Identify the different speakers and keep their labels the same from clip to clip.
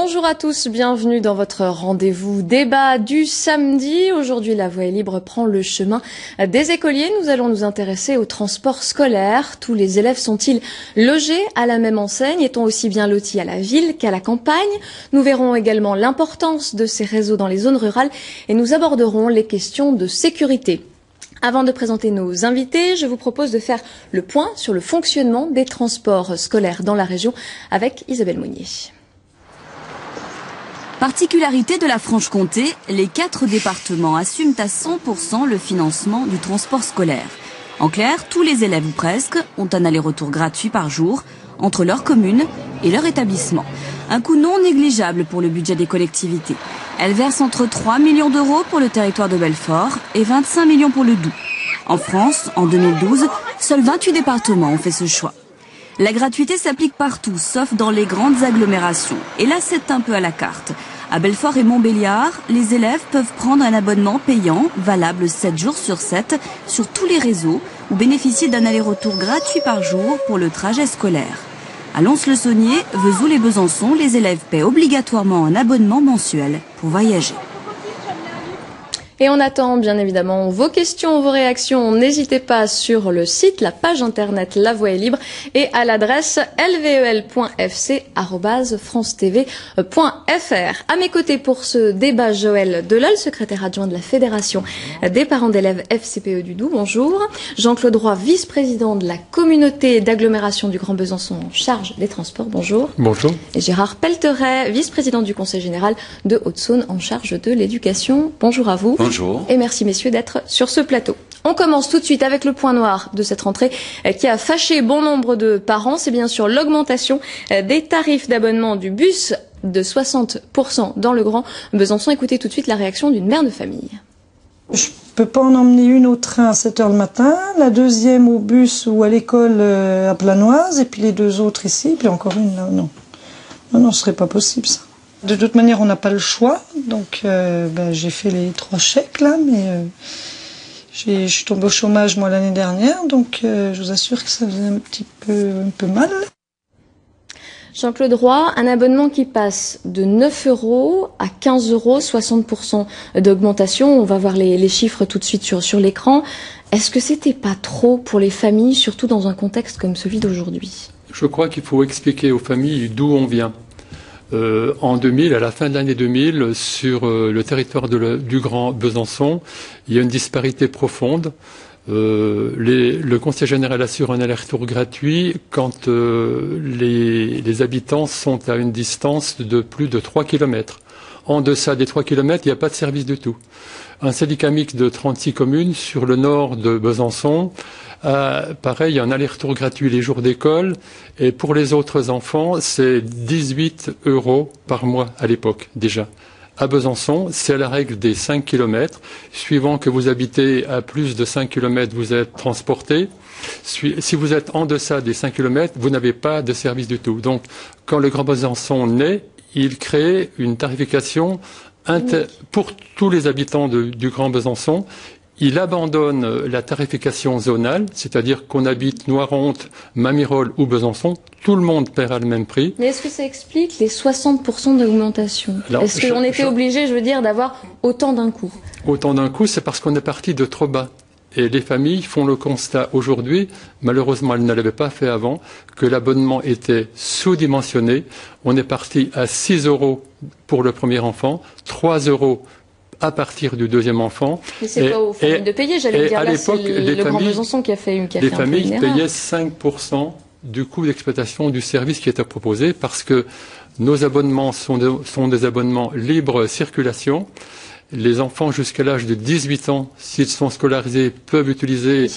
Speaker 1: Bonjour à tous, bienvenue dans votre rendez-vous débat du samedi. Aujourd'hui, La Voix est libre prend le chemin des écoliers. Nous allons nous intéresser au transport scolaire. Tous les élèves sont-ils logés à la même enseigne? Est-on aussi bien lotis à la ville qu'à la campagne? Nous verrons également l'importance de ces réseaux dans les zones rurales et nous aborderons les questions de sécurité. Avant de présenter nos invités, je vous propose de faire le point sur le fonctionnement des transports scolaires dans la région avec Isabelle Monnier.
Speaker 2: Particularité de la Franche-Comté, les 4 départements assument à 100% le financement du transport scolaire. En clair, tous les élèves ou presque ont un aller-retour gratuit par jour entre leur commune et leur établissement. Un coût non négligeable pour le budget des collectivités. Elles versent entre 3 millions d'euros pour le territoire de Belfort et 25 millions pour le Doubs. En France, en 2012, seuls 28 départements ont fait ce choix. La gratuité s'applique partout, sauf dans les grandes agglomérations. Et là, c'est un peu à la carte. À Belfort et Montbéliard, les élèves peuvent prendre un abonnement payant, valable 7 jours sur 7, sur tous les réseaux, ou bénéficier d'un aller-retour gratuit par jour pour le trajet scolaire. À Lons-le-Saunier, Vesoul et Besançon, les élèves paient obligatoirement un abonnement mensuel pour voyager.
Speaker 1: Et on attend bien évidemment vos questions, vos réactions. N'hésitez pas sur le site, la page internet La Voix est libre et à l'adresse lvel.fc@francetv.fr. À mes côtés pour ce débat, Joël Delol, secrétaire adjoint de la Fédération des parents d'élèves FCPE du Doubs. Bonjour. Jean-Claude Roy, vice-président de la communauté d'agglomération du Grand Besançon en charge des transports. Bonjour.
Speaker 3: Bonjour.
Speaker 1: Et Gérard Pelteret, vice-président du Conseil général de Haute-Saône en charge de l'éducation. Bonjour à vous.
Speaker 3: Bonjour.
Speaker 1: Et merci messieurs d'être sur ce plateau. On commence tout de suite avec le point noir de cette rentrée qui a fâché bon nombre de parents. C'est bien sûr l'augmentation des tarifs d'abonnement du bus de 60% dans le Grand Besançon. Écoutez tout de suite la réaction d'une mère de famille.
Speaker 4: Je peux pas en emmener une au train à 7h le matin, la deuxième au bus ou à l'école à Planoise, et puis les 2 autres ici, puis encore une là. Non, ce serait pas possible ça. De toute manière, on n'a pas le choix, donc j'ai fait les 3 chèques là, mais je suis tombée au chômage moi l'année dernière, donc je vous assure que ça faisait un peu mal.
Speaker 1: Jean-Claude Roy, un abonnement qui passe de 9 € à 15 €, 60% d'augmentation. On va voir les chiffres tout de suite sur l'écran. Est-ce que c'était pas trop pour les familles, surtout dans un contexte comme celui d'aujourd'hui?
Speaker 3: Je crois qu'il faut expliquer aux familles d'où on vient. En 2000, à la fin de l'année 2000, sur le territoire du Grand Besançon, il y a une disparité profonde. Le Conseil général assure un aller-retour gratuit quand les habitants sont à une distance de plus de 3 km. En deçà des 3 km, il n'y a pas de service du tout. Un syndicat mixte de 36 communes sur le nord de Besançon, pareil, un aller-retour gratuit les jours d'école. Et pour les autres enfants, c'est 18 € par mois à l'époque déjà. À Besançon, c'est la règle des 5 km. Suivant que vous habitez à plus de 5 km, vous êtes transporté. Si vous êtes en deçà des 5 km, vous n'avez pas de service du tout. Donc, quand le Grand Besançon naît, il crée une tarification pour tous les habitants du Grand Besançon. Il abandonne la tarification zonale, c'est-à-dire qu'on habite Noironte, Mamirol ou Besançon, tout le monde paiera le même prix.
Speaker 1: Mais est-ce que ça explique les 60% d'augmentation? Est-ce qu'on était obligé, d'avoir autant d'un coup?
Speaker 3: Autant d'un coup, c'est parce qu'on est parti de trop bas. Et les familles font le constat aujourd'hui, malheureusement elles ne l'avaient pas fait avant, que l'abonnement était sous-dimensionné. On est parti à 6 € pour le premier enfant, 3 € à partir du deuxième enfant.
Speaker 1: Mais c'est pas aux familles de payer, j'allais dire. Là, c'est le Grand Besançon qui a fait une
Speaker 3: Les familles payaient 5% du coût d'exploitation du service qui était proposé parce que nos abonnements sont des abonnements libre circulation. Les enfants jusqu'à l'âge de 18 ans, s'ils sont scolarisés, peuvent utiliser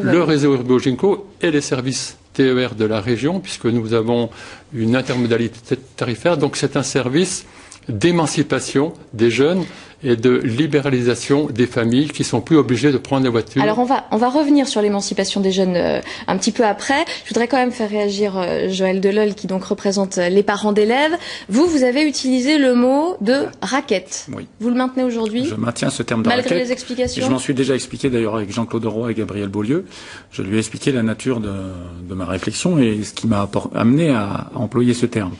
Speaker 3: le réseau Urbo-Ginko et les services TER de la région, puisque nous avons une intermodalité tarifaire. Donc c'est un service d'émancipation des jeunes et de libéralisation des familles qui sont plus obligées de prendre la voiture.
Speaker 1: Alors on va revenir sur l'émancipation des jeunes un petit peu après. Je voudrais quand même faire réagir Joël Delol qui donc représente les parents d'élèves. Vous avez utilisé le mot de raquette.
Speaker 5: Oui.
Speaker 1: Vous le maintenez aujourd'hui?
Speaker 5: Je maintiens ce terme de raquette.
Speaker 1: Malgré les explications?
Speaker 5: Je m'en suis déjà expliqué d'ailleurs avec Jean-Claude Roy et Gabriel Beaulieu. Je lui ai expliqué la nature de ma réflexion et ce qui m'a amené à employer ce terme.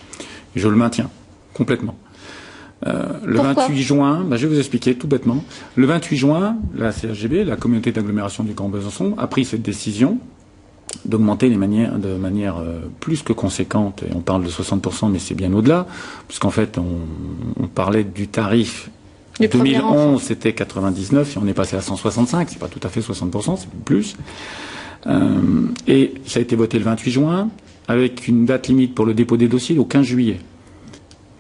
Speaker 5: Et je le maintiens. complètement. Le
Speaker 1: Pourquoi
Speaker 5: 28 juin, je vais vous expliquer tout bêtement. Le 28 juin, la CHGB, la communauté d'agglomération du Grand Besançon, a pris cette décision d'augmenter de manière plus que conséquente, et on parle de 60%, mais c'est bien au-delà, puisqu'en fait, on parlait du tarif. 2011, c'était 99, et on est passé à 165, c'est pas tout à fait 60%, c'est plus. Et ça a été voté le 28 juin, avec une date limite pour le dépôt des dossiers au 15 juillet.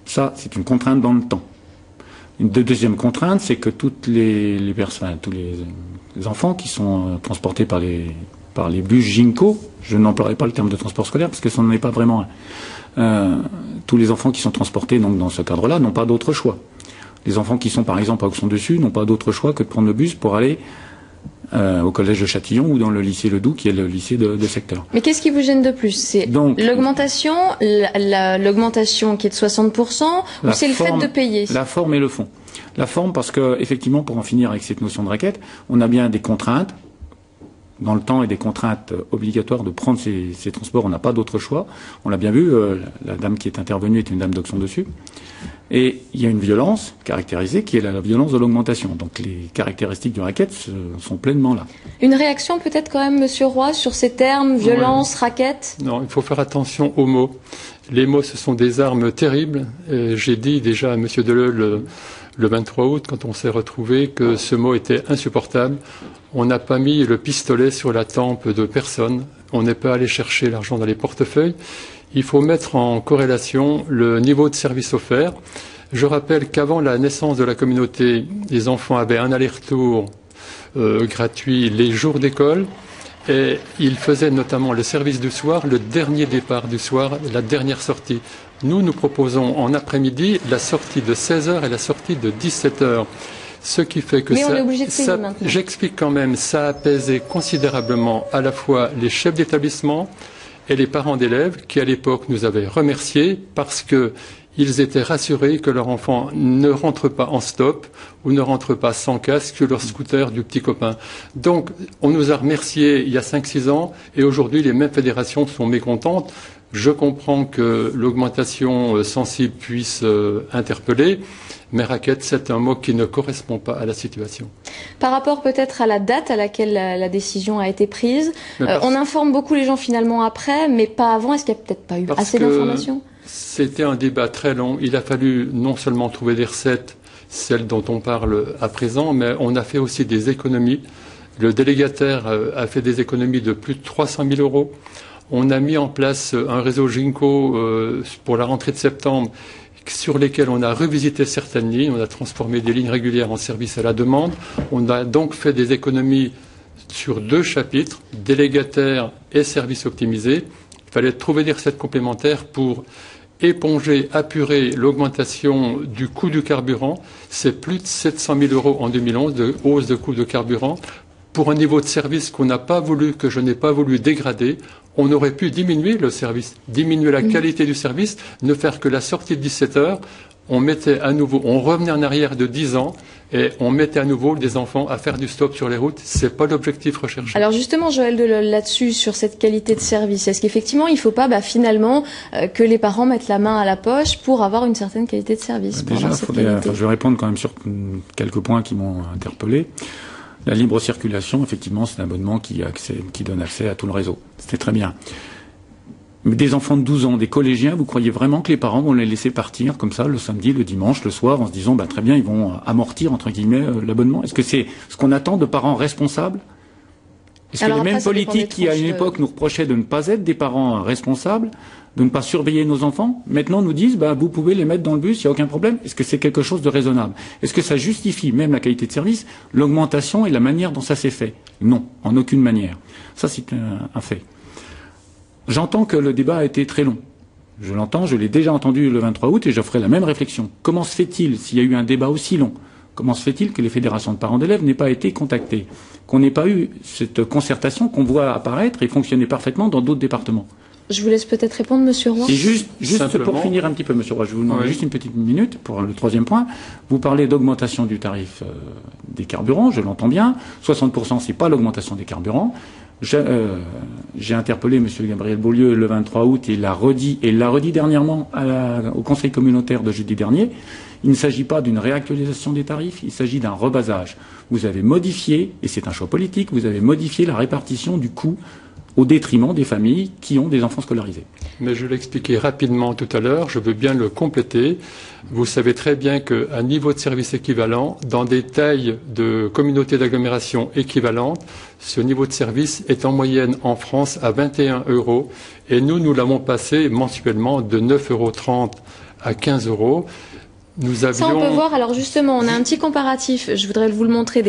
Speaker 5: Ça, c'est une contrainte dans le temps. Une deuxième contrainte, c'est que toutes les personnes, tous les enfants qui sont transportés par les bus Ginko, je n'emploierai pas le terme de transport scolaire parce que ça n'en est pas vraiment un. Tous les enfants qui sont transportés donc, dans ce cadre-là n'ont pas d'autre choix. Les enfants qui sont par exemple à Auxon-Dessus n'ont pas d'autre choix que de prendre le bus pour aller au collège de Châtillon ou dans le lycée Ledoux qui est le lycée de secteur.
Speaker 1: Mais qu'est-ce qui vous gêne de plus? C'est l'augmentation, l'augmentation qui est de 60% ou c'est le fait de payer? La
Speaker 5: forme et le fond. La forme parce que effectivement, pour en finir avec cette notion de raquette, on a bien des contraintes dans le temps et des contraintes obligatoires de prendre ces transports. On n'a pas d'autre choix. On l'a bien vu, la dame qui est intervenue est une dame d'Auxon-Dessus. Et il y a une violence caractérisée qui est la violence de l'augmentation. Donc les caractéristiques du racket sont pleinement là.
Speaker 1: Une réaction peut-être quand même, Monsieur Roy, sur ces termes, violence, racket?
Speaker 3: Non, il faut faire attention aux mots. Les mots, ce sont des armes terribles. J'ai dit déjà à Monsieur Deleuil le 23 août, quand on s'est retrouvé, que ce mot était insupportable. On n'a pas mis le pistolet sur la tempe de personne. On n'est pas allé chercher l'argent dans les portefeuilles. Il faut mettre en corrélation le niveau de service offert. Je rappelle qu'avant la naissance de la communauté, les enfants avaient un aller-retour gratuit les jours d'école et ils faisaient notamment le service du soir, le dernier départ du soir, la dernière sortie. Nous proposons en après-midi la sortie de 16h et la sortie de 17h. Ce qui fait que j'explique quand même, ça a apaisé considérablement à la fois les chefs d'établissement et les parents d'élèves qui, à l'époque, nous avaient remerciés parce qu'ils étaient rassurés que leur enfant ne rentre pas en stop ou ne rentre pas sans casque sur leur scooter du petit copain. Donc, on nous a remerciés il y a 5-6 ans et aujourd'hui, les mêmes fédérations sont mécontentes. Je comprends que l'augmentation sensible puisse interpeller, mais raquette, c'est un mot qui ne correspond pas à la situation.
Speaker 1: Par rapport peut-être à la date à laquelle la décision a été prise, on informe beaucoup les gens finalement après, mais pas avant. Est-ce qu'il n'y a peut-être pas eu assez d'informations?
Speaker 3: C'était un débat très long. Il a fallu non seulement trouver des recettes, celles dont on parle à présent, mais on a fait aussi des économies. Le délégataire a fait des économies de plus de 300 000 €. On a mis en place un réseau Ginko pour la rentrée de septembre sur lesquels on a revisité certaines lignes, on a transformé des lignes régulières en services à la demande. On a donc fait des économies sur 2 chapitres, délégataires et services optimisés. Il fallait trouver des recettes complémentaires pour éponger, apurer l'augmentation du coût du carburant. C'est plus de 700 000 € en 2011 de hausse de coût de carburant. Pour un niveau de service qu'on n'a pas voulu, que je n'ai pas voulu dégrader, on aurait pu diminuer le service, diminuer la qualité du service, ne faire que la sortie de 17h. On revenait en arrière de 10 ans et on mettait à nouveau des enfants à faire du stop sur les routes. C'est pas l'objectif recherché.
Speaker 1: Alors justement, Joël Deleuil, là-dessus, sur cette qualité de service, est-ce qu'effectivement, il ne faut pas finalement que les parents mettent la main à la poche pour avoir une certaine qualité de service?
Speaker 5: Déjà, je vais répondre quand même sur quelques points qui m'ont interpellé. La libre circulation, effectivement, c'est un abonnement qui donne accès à tout le réseau. C'était très bien. Mais des enfants de 12 ans, des collégiens, vous croyez vraiment que les parents vont les laisser partir comme ça le samedi, le dimanche, le soir, en se disant très bien, ils vont amortir, entre guillemets, l'abonnement? Est-ce que c'est ce qu'on attend de parents responsables? Est-ce que les mêmes politiques qui, à une époque, nous reprochaient de ne pas être des parents responsables, de ne pas surveiller nos enfants, maintenant nous disent vous pouvez les mettre dans le bus, il n'y a aucun problème? Est-ce que c'est quelque chose de raisonnable? Est-ce que ça justifie même la qualité de service, l'augmentation et la manière dont ça s'est fait? Non, en aucune manière. Ça, c'est un fait. J'entends que le débat a été très long. Je l'entends, je l'ai déjà entendu le 23 août et je ferai la même réflexion. Comment se fait-il, s'il y a eu un débat aussi long, comment se fait-il que les fédérations de parents d'élèves n'aient pas été contactées, qu'on n'ait pas eu cette concertation qu'on voit apparaître et fonctionner parfaitement dans d'autres départements?
Speaker 1: Je vous laisse peut-être répondre, Monsieur Roy.
Speaker 5: Et juste pour finir un petit peu, Monsieur Roy, je vous demande juste une petite minute pour le troisième point. Vous parlez d'augmentation du tarif des carburants, je l'entends bien. 60%, c'est pas l'augmentation des carburants. J'ai interpellé M. Gabriel Beaulieu le 23 août et il l'a redit dernièrement au Conseil communautaire de jeudi dernier. Il ne s'agit pas d'une réactualisation des tarifs, il s'agit d'un rebasage. Vous avez modifié, et c'est un choix politique, vous avez modifié la répartition du coût au détriment des familles qui ont des enfants scolarisés.
Speaker 3: Mais je l'ai expliqué rapidement tout à l'heure, je veux bien le compléter. Vous savez très bien qu'un niveau de service équivalent, dans des tailles de communautés d'agglomération équivalentes, ce niveau de service est en moyenne en France à 21 € et nous l'avons passé mensuellement de 9,30 € à 15 €.
Speaker 1: Ça, on peut voir. Alors justement, on a un petit comparatif. Je voudrais vous le montrer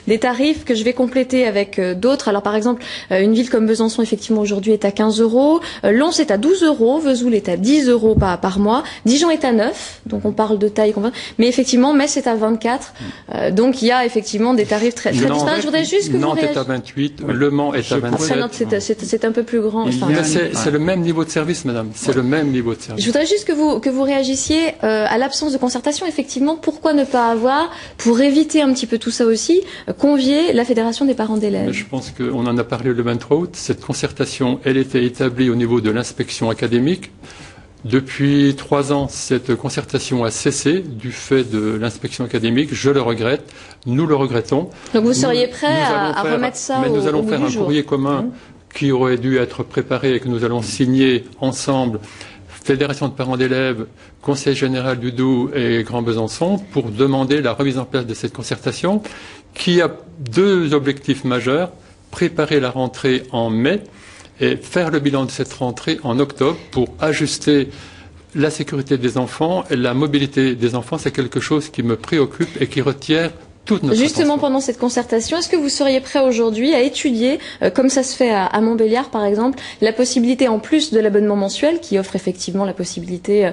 Speaker 1: des tarifs que je vais compléter avec d'autres. Alors par exemple, une ville comme Besançon, effectivement, aujourd'hui est à 15 €. Lons est à 12 €. Vesoul est à 10 € par mois. Dijon est à 9. Donc on parle de taille. Mais effectivement, Metz est à 24. Donc il y a effectivement des tarifs très distincts. Je voudrais juste que
Speaker 3: Nantes est à 28. Le Mans est à 27.
Speaker 1: C'est un peu plus grand.
Speaker 3: C'est le même niveau de service, madame. C'est le même niveau de service.
Speaker 1: Je voudrais juste que vous réagissiez à l'absence de concertation. Effectivement, pourquoi ne pas avoir, pour éviter un petit peu tout ça aussi, convier la Fédération des parents d'élèves?
Speaker 3: Je pense qu'on en a parlé le 23 août. Cette concertation, elle était établie au niveau de l'inspection académique. Depuis 3 ans, cette concertation a cessé du fait de l'inspection académique. Je le regrette. Nous le regrettons.
Speaker 1: Donc vous seriez prêt à remettre ça au bout du jour?
Speaker 3: Mais nous allons faire un courrier commun qui aurait dû être préparé et que nous allons signer ensemble. Fédération de parents d'élèves, Conseil général du Doubs et Grand Besançon, pour demander la remise en place de cette concertation qui a 2 objectifs majeurs. Préparer la rentrée en mai et faire le bilan de cette rentrée en octobre pour ajuster la sécurité des enfants et la mobilité des enfants. C'est quelque chose qui me préoccupe et qui retient toute notre
Speaker 1: Justement,
Speaker 3: attention.
Speaker 1: pendant cette concertation, est-ce que vous seriez prêt aujourd'hui à étudier, comme ça se fait à Montbéliard par exemple, la possibilité, en plus de l'abonnement mensuel, qui offre effectivement la possibilité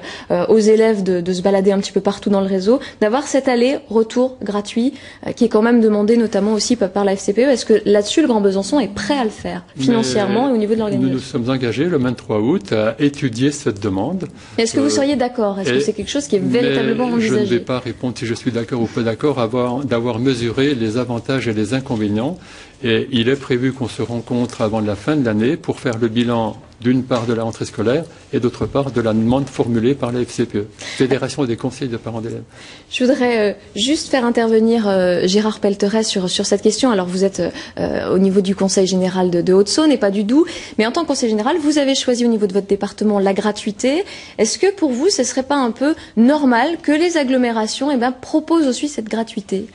Speaker 1: aux élèves de se balader un petit peu partout dans le réseau, d'avoir cet aller-retour gratuit, qui est quand même demandé notamment aussi par la FCPE. Est-ce que là-dessus, le Grand Besançon est prêt à le faire, financièrement et au niveau de l'organisation?
Speaker 3: Nous nous sommes engagés le 23 août à étudier cette demande.
Speaker 1: Est-ce que vous seriez d'accord? Est-ce que c'est quelque chose qui est véritablement envisagé?
Speaker 3: Je ne vais pas répondre si je suis d'accord ou pas d'accord d'avoir mesuré les avantages et les inconvénients. Et il est prévu qu'on se rencontre avant la fin de l'année pour faire le bilan d'une part de la rentrée scolaire et d'autre part de la demande formulée par la FCPE, Fédération des conseils de parents d'élèves.
Speaker 1: Je voudrais juste faire intervenir Gérard Pelteret sur cette question. Alors vous êtes au niveau du Conseil général de Haute-Saône et pas du Doubs, mais en tant que Conseil général, vous avez choisi au niveau de votre département la gratuité. Est-ce que pour vous, ce ne serait pas un peu normal que les agglomérations proposent aussi cette gratuité ?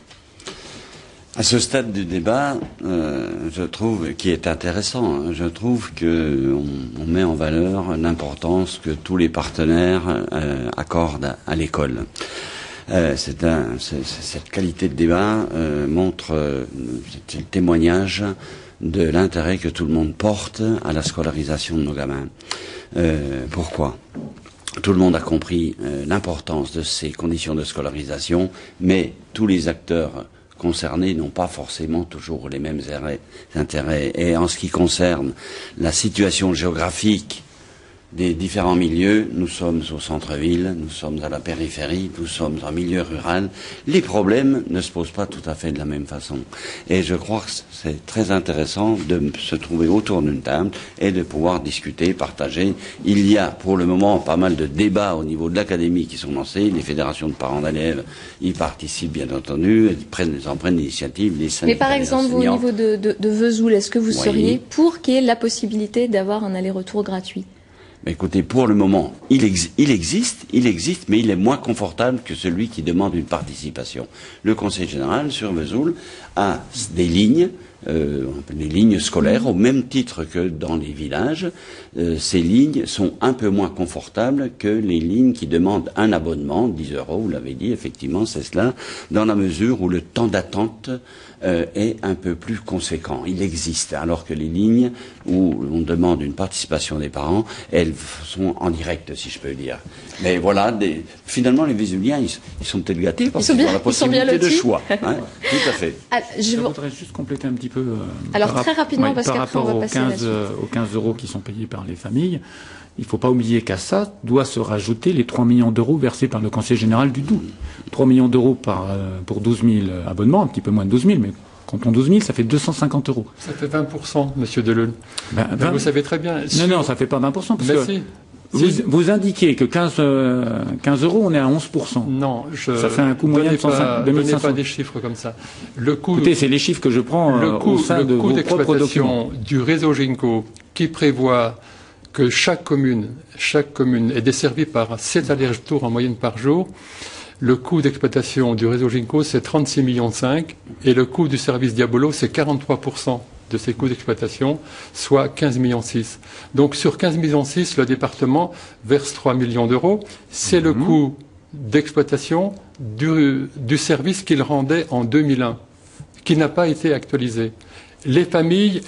Speaker 6: À ce stade du débat, je trouve, qui est intéressant, je trouve que on met en valeur l'importance que tous les partenaires accordent à l'école. Cette qualité de débat montre, c'est le témoignage de l'intérêt que tout le monde porte à la scolarisation de nos gamins. Pourquoi ? Tout le monde a compris l'importance de ces conditions de scolarisation, mais tous les acteurs concernés n'ont pas forcément toujours les mêmes intérêts. Et en ce qui concerne la situation géographique des différents milieux, nous sommes au centre-ville, nous sommes à la périphérie, nous sommes en milieu rural. Les problèmes ne se posent pas tout à fait de la même façon. Et je crois que c'est très intéressant de se trouver autour d'une table et de pouvoir discuter, partager. Il y a pour le moment pas mal de débats au niveau de l'académie qui sont lancés. Les fédérations de parents d'élèves y participent bien entendu, ils en prennent l'initiative.
Speaker 1: Mais par exemple, vous, au niveau de Vesoul, est-ce que vous seriez pour qu'il y ait la possibilité d'avoir un aller-retour gratuit ?
Speaker 6: Écoutez, pour le moment, il existe, mais il est moins confortable que celui qui demande une participation. Le Conseil général, sur Vesoul, a des lignes scolaires, au même titre que dans les villages. Ces lignes sont un peu moins confortables que les lignes qui demandent un abonnement, 10 €, vous l'avez dit, effectivement, c'est cela, dans la mesure où le temps d'attente est un peu plus conséquent. Il existe, alors que les lignes où on demande une participation des parents, elles sont en direct, si je peux dire. Mais voilà, finalement, les Vésuliens, ils sont peut-être gâtés parce qu'ils ont la possibilité de choix. Hein, tout à fait.
Speaker 5: Je voudrais juste compléter un petit peu.
Speaker 1: Alors très rapidement, parce
Speaker 5: par
Speaker 1: qu'après on va
Speaker 5: rapport
Speaker 1: passer à la suite.
Speaker 5: aux 15 € qui sont payés par les familles, il ne faut pas oublier qu'à ça doit se rajouter les 3 millions d'euros versés par le Conseil général du Doubs. 3 millions d'euros pour 12 000 abonnements, un petit peu moins de 12 000, mais Canton 12 000, ça fait 250 €.
Speaker 3: Ça fait 20%, monsieur Deleuil.
Speaker 5: Ben,
Speaker 3: Vous savez très bien.
Speaker 5: Non, ça fait pas 20%, parce que
Speaker 3: si.
Speaker 5: vous indiquez que 15 €, on est à 11%.
Speaker 3: Non,
Speaker 5: ça fait un coût moyen de 2500.
Speaker 3: Donnez pas des chiffres comme ça. Le coût,
Speaker 5: écoutez, c'est les chiffres que je prends au sein de vos propres documents.
Speaker 3: Du réseau Ginko qui prévoit que chaque commune est desservie par 7 allers-retours en moyenne par jour. Le coût d'exploitation du réseau Ginko, c'est 36,5 millions et le coût du service Diabolo, c'est 43% de ces coûts d'exploitation, soit 15,6 millions. Donc sur 15,6 millions, le département verse 3 millions d'euros. C'est le coût d'exploitation du service qu'il rendait en 2001, qui n'a pas été actualisé. Les familles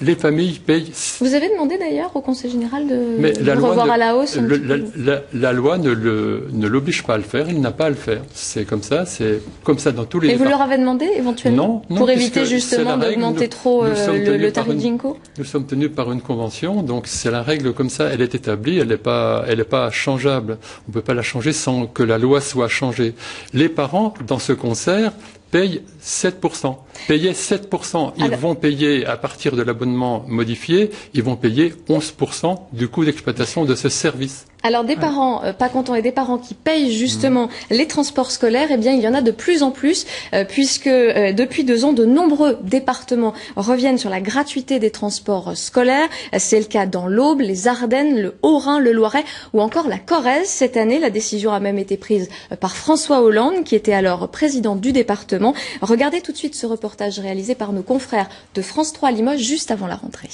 Speaker 3: payent.
Speaker 1: Vous avez demandé d'ailleurs au Conseil général de
Speaker 3: loi
Speaker 1: revoir à la hausse
Speaker 3: la loi ne l'oblige pas à le faire, il n'a pas à le faire. C'est comme ça dans tous les.
Speaker 1: Et vous leur avez demandé éventuellement
Speaker 3: non,
Speaker 1: pour éviter justement d'augmenter trop le tarif Ginko.
Speaker 3: Nous sommes tenus par une convention, donc c'est la règle comme ça, elle est établie, elle n'est pas changeable. On ne peut pas la changer sans que la loi soit changée. Les parents, dans ce concert, payent 7%. Payer 7%, ils vont payer, à partir de l'abonnement modifié, ils vont payer 11% du coût d'exploitation de ce service.
Speaker 1: Alors des parents pas contents et des parents qui payent justement les transports scolaires, eh bien il y en a de plus en plus puisque depuis 2 ans, de nombreux départements reviennent sur la gratuité des transports scolaires. C'est le cas dans l'Aube, les Ardennes, le Haut-Rhin, le Loiret ou encore la Corrèze. Cette année, la décision a même été prise par François Hollande qui était alors président du département. Regardez tout de suite ce reportage réalisé par nos confrères de France 3 Limoges juste avant la rentrée.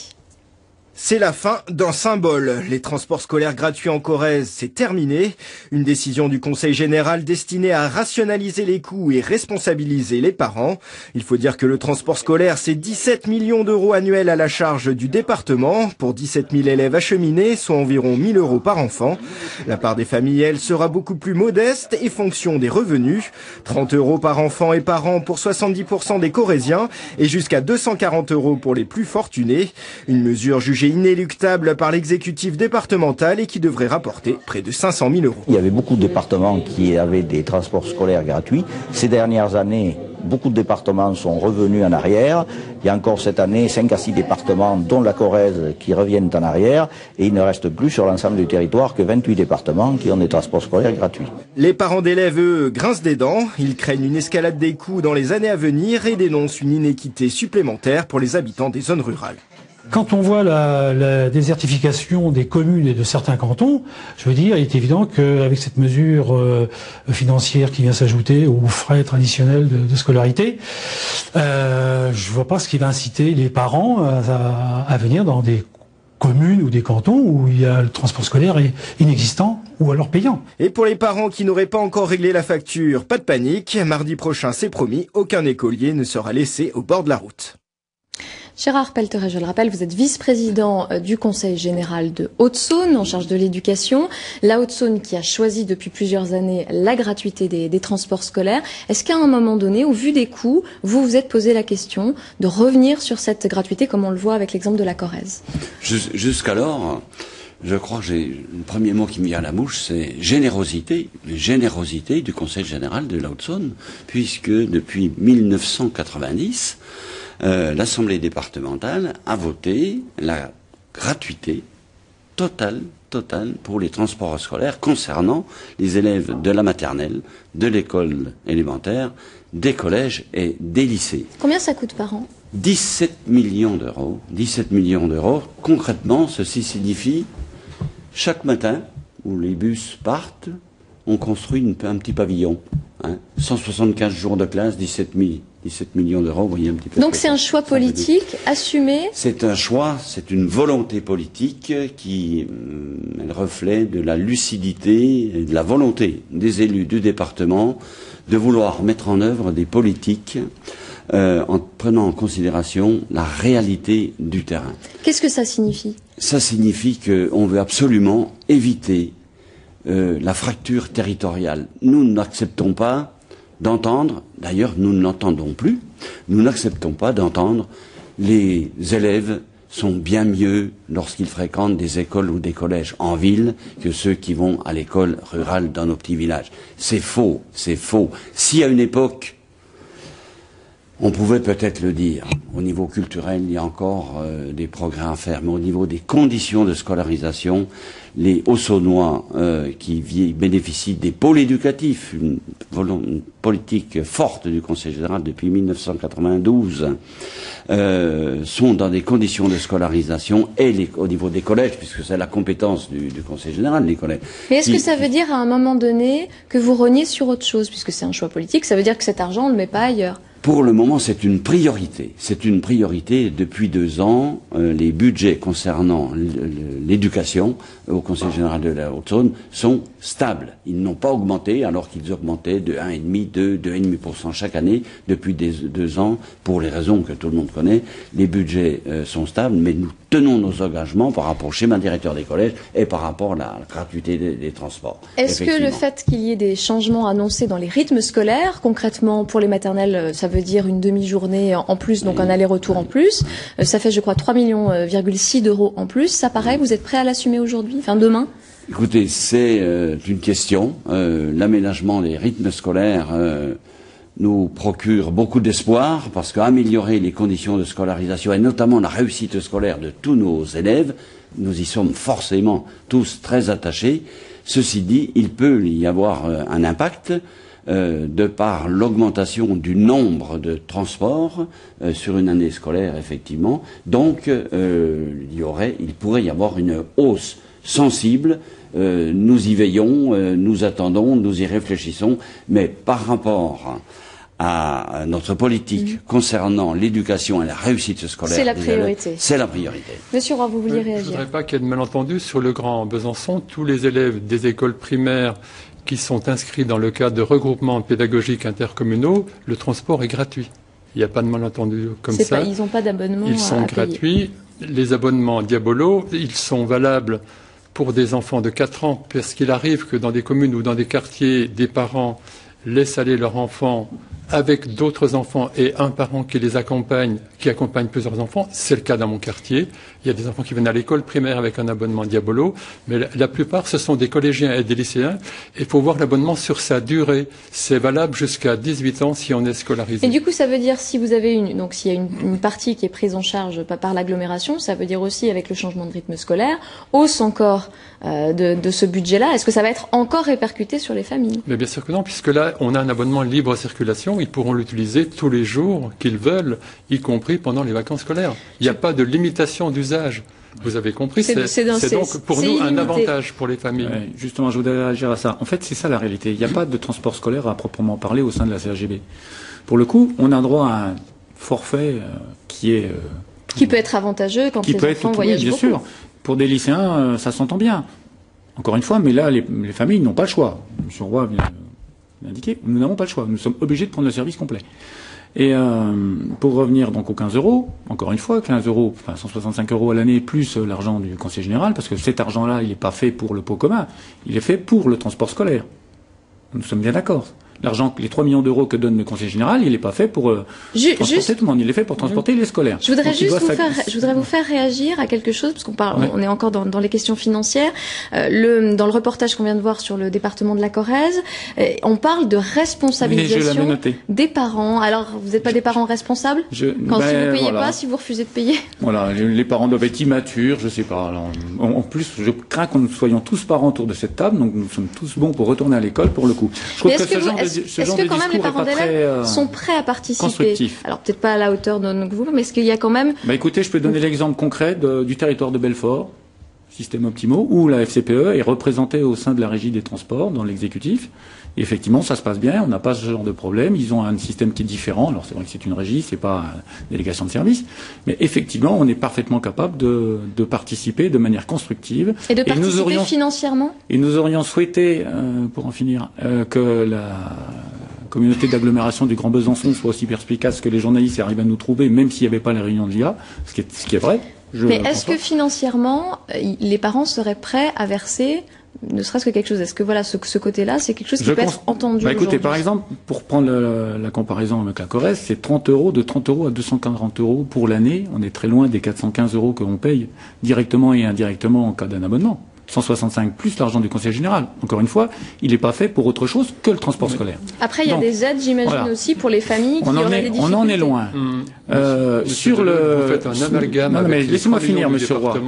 Speaker 7: C'est la fin d'un symbole. Les transports scolaires gratuits en Corrèze, c'est terminé. Une décision du Conseil général destinée à rationaliser les coûts et responsabiliser les parents. Il faut dire que le transport scolaire, c'est 17 millions d'euros annuels à la charge du département. Pour 17 000 élèves acheminés, soit environ 1 000 € par enfant. La part des familles, elle, sera beaucoup plus modeste et fonction des revenus. 30 € par enfant et par an pour 70% des Corréziens et jusqu'à 240 € pour les plus fortunés. Une mesure jugée inéluctable par l'exécutif départemental et qui devrait rapporter près de 500 000 €.
Speaker 8: Il y avait beaucoup de départements qui avaient des transports scolaires gratuits. Ces dernières années, beaucoup de départements sont revenus en arrière. Il y a encore cette année 5 à 6 départements, dont la Corrèze, qui reviennent en arrière. Et il ne reste plus sur l'ensemble du territoire que 28 départements qui ont des transports scolaires gratuits.
Speaker 7: Les parents d'élèves, eux, grincent des dents. Ils craignent une escalade des coûts dans les années à venir et dénoncent une inéquité supplémentaire pour les habitants des zones rurales.
Speaker 9: Quand on voit la désertification des communes et de certains cantons, je veux dire, il est évident qu'avec cette mesure financière qui vient s'ajouter aux frais traditionnels de scolarité, je vois pas ce qui va inciter les parents à venir dans des communes ou des cantons où il y a le transport scolaire est inexistant ou alors payant.
Speaker 7: Et pour les parents qui n'auraient pas encore réglé la facture, pas de panique. Mardi prochain, c'est promis, aucun écolier ne sera laissé au bord de la route.
Speaker 1: Gérard Pelteret, je le rappelle, vous êtes vice-président du Conseil général de Haute-Saône, en charge de l'éducation. La Haute-Saône qui a choisi depuis plusieurs années la gratuité des transports scolaires. Est-ce qu'à un moment donné, au vu des coûts, vous vous êtes posé la question de revenir sur cette gratuité, comme on le voit avec l'exemple de la Corrèze?
Speaker 6: Jusqu'alors, je crois que le premier mot qui me vient à la bouche, c'est générosité. Générosité du Conseil général de la Haute-Saône, puisque depuis 1990, l'Assemblée départementale a voté la gratuité totale pour les transports scolaires concernant les élèves de la maternelle, de l'école élémentaire, des collèges et des lycées.
Speaker 1: Combien ça coûte par an?
Speaker 6: 17 millions d'euros. 17 millions d'euros. Concrètement, ceci signifie chaque matin où les bus partent, on construit un petit pavillon. 175 jours de classe, 17 millions d'euros, vous voyez un petit peu.
Speaker 1: Donc c'est un choix politique assumé?
Speaker 6: C'est un choix, c'est une volonté politique qui est le reflet de la lucidité et de la volonté des élus du département de vouloir mettre en œuvre des politiques en prenant en considération la réalité du terrain.
Speaker 1: Qu'est-ce que ça signifie? Ça
Speaker 6: signifie qu'on veut absolument éviter la fracture territoriale. Nous n'acceptons pas d'entendre, d'ailleurs nous ne l'entendons plus, nous n'acceptons pas d'entendre les élèves sont bien mieux lorsqu'ils fréquentent des écoles ou des collèges en ville que ceux qui vont à l'école rurale dans nos petits villages. C'est faux, c'est faux. Si à une époque On pouvait peut-être le dire. Au niveau culturel, il y a encore des progrès à faire, mais au niveau des conditions de scolarisation, les Haussonnois qui bénéficient des pôles éducatifs, une politique forte du Conseil général depuis 1992, sont dans des conditions de scolarisation et au niveau des collèges, puisque c'est la compétence du Conseil général, les collèges.
Speaker 1: Mais est-ce que ça veut dire à un moment donné que vous reniez sur autre chose, puisque c'est un choix politique, ça veut dire que cet argent on ne le met pas ailleurs?
Speaker 6: Pour le moment, c'est une priorité. C'est une priorité depuis 2 ans. Les budgets concernant l'éducation au Conseil général de la Haute-Saône sont stables. Ils n'ont pas augmenté alors qu'ils augmentaient de 1,5, 2,5% chaque année depuis 2 ans. Pour les raisons que tout le monde connaît, les budgets sont stables, mais nous tenons nos engagements par rapport au schéma directeur des collèges et par rapport à la gratuité des transports.
Speaker 1: Est-ce que le fait qu'il y ait des changements annoncés dans les rythmes scolaires, concrètement pour les maternelles, ça veut dire une demi-journée en plus, donc un aller-retour en plus, ça fait je crois 3,6 millions d'euros en plus, ça paraît, vous êtes prêt à l'assumer aujourd'hui, enfin demain?
Speaker 6: Écoutez, c'est une question. L'aménagement des rythmes scolaires nous procure beaucoup d'espoir parce qu'améliorer les conditions de scolarisation et notamment la réussite scolaire de tous nos élèves, nous y sommes forcément tous très attachés. Ceci dit, il peut y avoir un impact de par l'augmentation du nombre de transports sur une année scolaire, effectivement. Donc, il pourrait y avoir une hausse sensible. Nous y veillons, nous attendons, nous y réfléchissons, mais par rapport à notre politique concernant l'éducation et la réussite scolaire,
Speaker 1: c'est la priorité.
Speaker 6: C'est la priorité.
Speaker 1: Monsieur Roy, vous vouliez réagir?
Speaker 3: Je ne voudrais pas qu'il y ait de malentendu sur le Grand Besançon. Tous les élèves des écoles primaires qui sont inscrits dans le cadre de regroupements pédagogiques intercommunaux, le transport est gratuit. Il n'y a pas de malentendu comme ça.
Speaker 1: Ils n'ont pas d'abonnement à payer.
Speaker 3: Ils sont gratuits. Les abonnements Diabolo, ils sont valables pour des enfants de 4 ans, parce qu'il arrive que dans des communes ou dans des quartiers, des parents laissent aller leurs enfants avec d'autres enfants et un parent qui les accompagne, qui accompagne plusieurs enfants. C'est le cas dans mon quartier. Il y a des enfants qui viennent à l'école primaire avec un abonnement Diabolo, mais la plupart, ce sont des collégiens et des lycéens. Et il faut voir l'abonnement sur sa durée. C'est valable jusqu'à 18 ans si on est scolarisé.
Speaker 1: Et du coup, ça veut dire, si vous avez s'il y a une partie qui est prise en charge par l'agglomération, ça veut dire aussi, avec le changement de rythme scolaire, hausse encore de ce budget-là. Est-ce que ça va être encore répercuté sur les familles?
Speaker 3: Mais bien sûr que non, puisque là, on a un abonnement libre circulation. Ils pourront l'utiliser tous les jours qu'ils veulent, y compris pendant les vacances scolaires. Il n'y a pas de limitation d'usage. Vous avez compris, c'est donc pour nous un avantage pour les familles.
Speaker 5: Ouais, justement, je voudrais réagir à ça. En fait, c'est ça la réalité. Il n'y a pas de transport scolaire à proprement parler au sein de la CAGB. Pour le coup, on a droit à un forfait qui
Speaker 1: peut être avantageux quand les enfants voyagent
Speaker 5: bien
Speaker 1: beaucoup.
Speaker 5: Sûr. Pour des lycéens, ça s'entend bien. Encore une fois, mais là, les familles n'ont pas le choix. M. Roy vient indiqué, nous n'avons pas le choix. Nous sommes obligés de prendre le service complet. Et pour revenir donc aux 15 euros, encore une fois, 15 euros, enfin 165 euros à l'année plus l'argent du Conseil général, parce que cet argent-là, il n'est pas fait pour le pot commun, il est fait pour le transport scolaire. Nous sommes bien d'accord. L'argent, les 3 millions d'euros que donne le Conseil général, il n'est pas fait pour transporter tout le monde, il est fait pour transporter les scolaires.
Speaker 1: Je voudrais vous faire réagir à quelque chose, parce qu'on parle, on est encore dans les questions financières. Dans le reportage qu'on vient de voir sur le département de la Corrèze, on parle de responsabilisation des parents. Alors, vous n'êtes pas des parents responsables? Si vous ne payez pas, si vous refusez de payer?
Speaker 5: Voilà, les parents doivent être immatures, je sais pas. Alors, en plus, je crains que nous soyons tous parents autour de cette table, donc nous sommes tous bons pour retourner à l'école, pour le coup. Je trouve
Speaker 1: est-ce que quand même les parents d'élèves sont prêts à participer?
Speaker 5: Constructif.
Speaker 1: Alors peut-être pas à la hauteur de vous, mais est-ce qu'il y a quand même...
Speaker 5: Écoutez, je peux donner l'exemple concret du territoire de Belfort, Système Optimo, où la FCPE est représentée au sein de la régie des transports, dans l'exécutif. Et effectivement, ça se passe bien, on n'a pas ce genre de problème. Ils ont un système qui est différent. Alors c'est vrai que c'est une régie, c'est pas une délégation de service. Mais effectivement, on est parfaitement capable de participer de manière constructive.
Speaker 1: Et de participer financièrement?
Speaker 5: Et nous aurions souhaité, pour en finir, que la communauté d'agglomération du Grand Besançon soit aussi perspicace que les journalistes arrivent à nous trouver, même s'il n'y avait pas la réunion de l'IA, ce qui est vrai.
Speaker 1: Mais est-ce que financièrement, les parents seraient prêts à verser ne serait-ce que quelque chose? Est-ce que voilà, ce côté-là, c'est quelque chose qui peut être entendu
Speaker 5: écoutez, par exemple, pour prendre la comparaison avec la Corrèze, c'est 30 euros, de 30 euros à 240 euros pour l'année. On est très loin des 415 euros que l'on paye directement et indirectement en cas d'un abonnement. 165 plus l'argent du Conseil général. Encore une fois, il n'est pas fait pour autre chose que le transport scolaire.
Speaker 1: Après, il y a des aides, j'imagine, aussi pour les familles qui auraient des difficultés.
Speaker 5: On en est loin. Sur
Speaker 3: vous faites un amalgame avec
Speaker 5: laissez-moi finir, Monsieur Roy.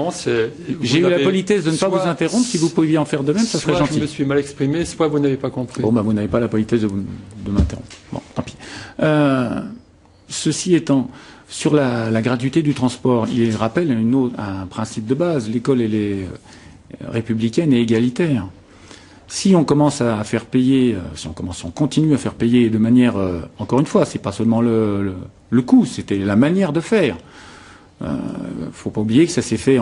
Speaker 5: J'ai eu la politesse de ne pas vous interrompre. Si vous pouviez en faire de même, ça serait gentil.
Speaker 3: Soit je me suis mal exprimé, soit vous n'avez pas compris.
Speaker 5: Bon, vous n'avez pas la politesse de m'interrompre. Bon, tant pis. Ceci étant, sur la gratuité du transport, il rappelle un principe de base. L'école, elle est républicaine et égalitaire. Si on commence à faire payer, si on continue à faire payer de manière, encore une fois, c'est pas seulement le coût, c'était la manière de faire. Faut pas oublier que ça s'est fait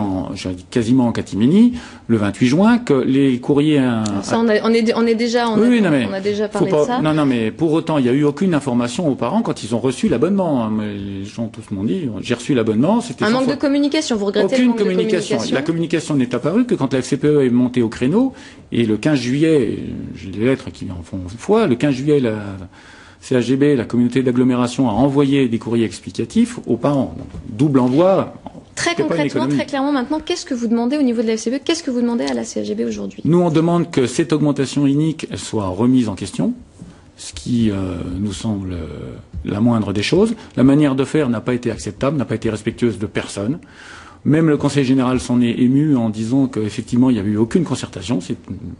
Speaker 5: quasiment en catimini le 28 juin, que les courriers.
Speaker 1: Ça, on a déjà parlé de ça.
Speaker 5: Non, mais pour autant, il n'y a eu aucune information aux parents quand ils ont reçu l'abonnement. Les gens tous m'ont dit, j'ai reçu l'abonnement. C'était
Speaker 1: un manque de communication. Vous regrettez le manque de communication.
Speaker 5: La communication n'est apparue que quand la FCPE est montée au créneau et le 15 juillet, j'ai des lettres qui en font foi. Le 15 juillet, la CHGB, la communauté d'agglomération, a envoyé des courriers explicatifs aux parents. Donc, double envoi.
Speaker 1: Très concrètement, très clairement maintenant, qu'est-ce que vous demandez au niveau de la FCPE? Qu'est-ce que vous demandez à la CHGB aujourd'hui?
Speaker 5: Nous, on demande que cette augmentation inique soit remise en question, ce qui nous semble la moindre des choses. La manière de faire n'a pas été acceptable, n'a pas été respectueuse de personne. Même le Conseil général s'en est ému en disant qu'effectivement, il n'y avait eu aucune concertation, si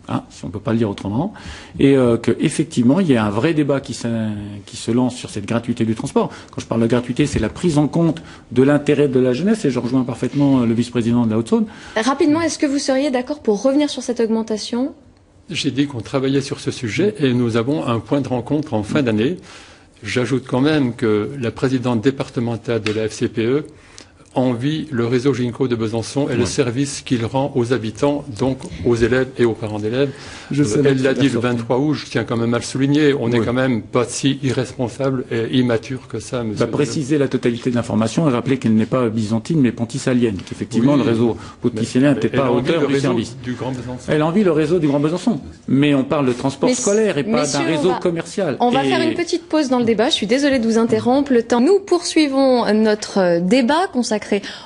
Speaker 5: on ne peut pas le dire autrement, et qu'effectivement, il y a un vrai débat qui se lance sur cette gratuité du transport. Quand je parle de gratuité, c'est la prise en compte de l'intérêt de la jeunesse, et je rejoins parfaitement le vice-président de la Haute-Saône.
Speaker 1: Rapidement, est-ce que vous seriez d'accord pour revenir sur cette augmentation?
Speaker 3: J'ai dit qu'on travaillait sur ce sujet, et nous avons un point de rencontre en fin d'année. J'ajoute quand même que la présidente départementale de la FCPE envie le réseau gynéco de Besançon et le service qu'il rend aux habitants, donc aux élèves et aux parents d'élèves. Elle l'a dit le 23 août, je tiens quand même à le souligner, on n'est quand même pas si irresponsable et immature que ça, monsieur.
Speaker 5: Préciser la totalité de l'information et rappeler qu'elle n'est pas byzantine mais ponticalienne, qu'effectivement le réseau ponticalien n'était pas à hauteur du service. Elle envie le réseau du Grand Besançon. Mais on parle de transport scolaire et pas d'un réseau commercial.
Speaker 1: On va faire une petite pause dans le débat, je suis désolée de vous interrompre. Nous poursuivons notre débat consacré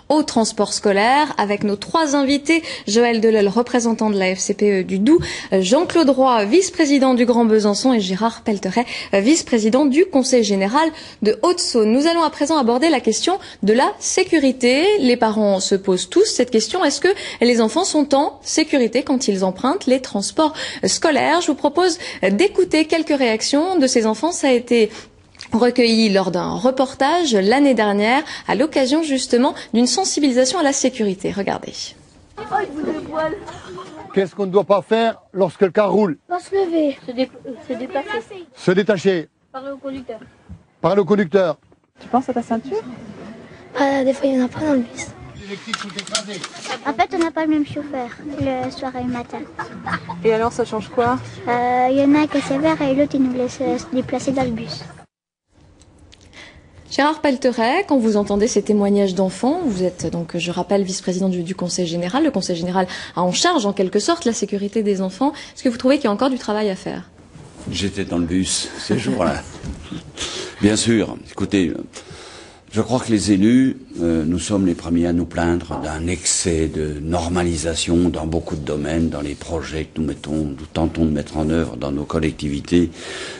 Speaker 1: au transport scolaire avec nos trois invités. Joël Deleuil, représentant de la FCPE du Doubs, Jean-Claude Roy, vice-président du Grand Besançon, et Gérard Pelteret, vice-président du Conseil général de Haute-Saône. Nous allons à présent aborder la question de la sécurité. Les parents se posent tous cette question. Est-ce que les enfants sont en sécurité quand ils empruntent les transports scolaires? Je vous propose d'écouter quelques réactions de ces enfants. Ça a été recueilli lors d'un reportage l'année dernière à l'occasion justement d'une sensibilisation à la sécurité. Regardez.
Speaker 10: Qu'est-ce qu'on ne doit pas faire lorsque le car roule?
Speaker 11: Se lever, se déplacer.
Speaker 10: Se détacher.
Speaker 11: Parler au conducteur.
Speaker 10: Parler au conducteur.
Speaker 12: Tu penses à ta ceinture?
Speaker 11: Des fois, il n'y en a pas dans le bus. En fait, on n'a pas le même chauffeur le soir et le matin.
Speaker 12: Et alors, ça change quoi?
Speaker 11: Il y en a un qui est sévère et l'autre, il nous laisse se déplacer dans le bus.
Speaker 1: Gérard Pelteret, quand vous entendez ces témoignages d'enfants, vous êtes donc, je rappelle, vice-président du Conseil général. Le Conseil général a en charge, en quelque sorte, la sécurité des enfants. Est-ce que vous trouvez qu'il y a encore du travail à faire?
Speaker 6: J'étais dans le bus ces jours-là. Bien sûr. Écoutez, je crois que les élus, nous sommes les premiers à nous plaindre d'un excès de normalisation dans beaucoup de domaines, dans les projets que nous tentons de mettre en œuvre dans nos collectivités.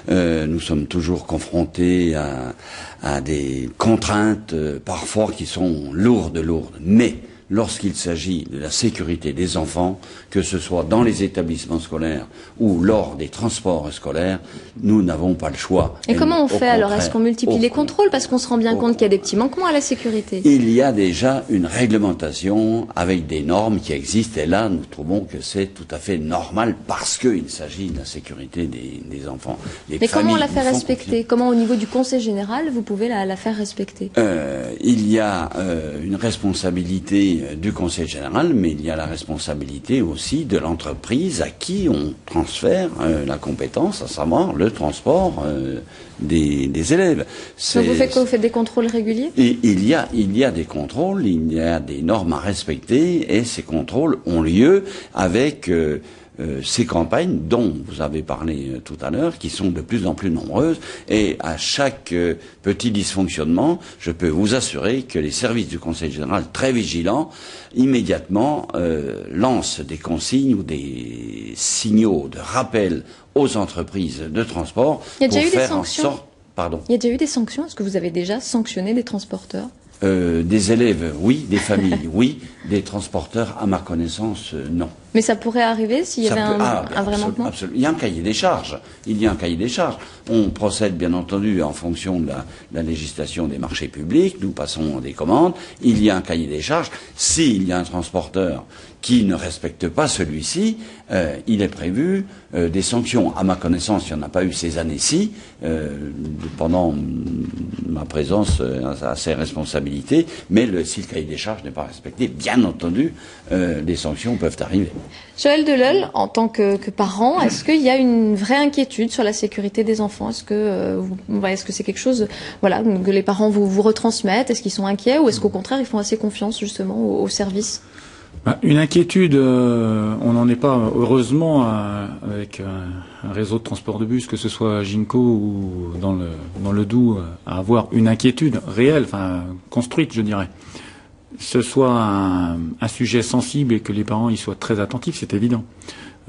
Speaker 6: Nous sommes toujours confrontés à des contraintes parfois qui sont lourdes. Mais lorsqu'il s'agit de la sécurité des enfants, que ce soit dans les établissements scolaires ou lors des transports scolaires, nous n'avons pas le choix.
Speaker 1: Et comment on fait alors? Est-ce qu'on multiplie les contrôles parce qu'on se rend bien compte qu'il y a des petits manquements à la sécurité?
Speaker 6: Il y a déjà une réglementation avec des normes qui existent et là nous trouvons que c'est tout à fait normal parce qu'il s'agit de la sécurité des enfants.
Speaker 1: Mais comment la faire respecter? Comment au niveau du Conseil général vous pouvez la faire respecter?
Speaker 6: Il y a une responsabilité du Conseil général, mais il y a la responsabilité aussi de l'entreprise à qui on transfère la compétence, à savoir le transport des élèves.
Speaker 1: Donc vous faites quoi? Vous faites des contrôles réguliers?
Speaker 6: Et il y a des contrôles, il y a des normes à respecter et ces contrôles ont lieu avec ces campagnes dont vous avez parlé tout à l'heure, qui sont de plus en plus nombreuses, et à chaque petit dysfonctionnement, je peux vous assurer que les services du Conseil général, très vigilants, immédiatement lancent des consignes ou des signaux de rappel aux entreprises de transport pour faire en sorte... Pardon.
Speaker 1: Il y a déjà eu des sanctions? Est-ce que vous avez déjà sanctionné des transporteurs?
Speaker 6: Des élèves, oui. Des familles, oui. Des transporteurs, à ma connaissance, non.
Speaker 1: Mais ça pourrait arriver s'il y avait un vrai manquement?
Speaker 6: Absolument. Il y a un cahier des charges. Il y a un cahier des charges. On procède, bien entendu, en fonction de la législation des marchés publics. Nous passons des commandes. Il y a un cahier des charges. S'il y a un transporteur qui ne respecte pas celui-ci, il est prévu des sanctions. À ma connaissance, il n'y en a pas eu ces années-ci, pendant ma présence à ces responsabilités, mais si le cahier des charges n'est pas respecté, bien entendu, des sanctions peuvent arriver.
Speaker 1: Joël Deleuil, en tant que parent, est-ce qu'il y a une vraie inquiétude sur la sécurité des enfants? Est-ce que c'est quelque chose, voilà, que les parents vous retransmettent? Est-ce qu'ils sont inquiets ou est-ce qu'au contraire ils font assez confiance justement au service?
Speaker 5: Une inquiétude, on n'en est pas, heureusement, avec un réseau de transport de bus, que ce soit à Ginko ou dans le Doubs, à avoir une inquiétude réelle, enfin construite, je dirais. Ce soit un sujet sensible et que les parents y soient très attentifs, c'est évident.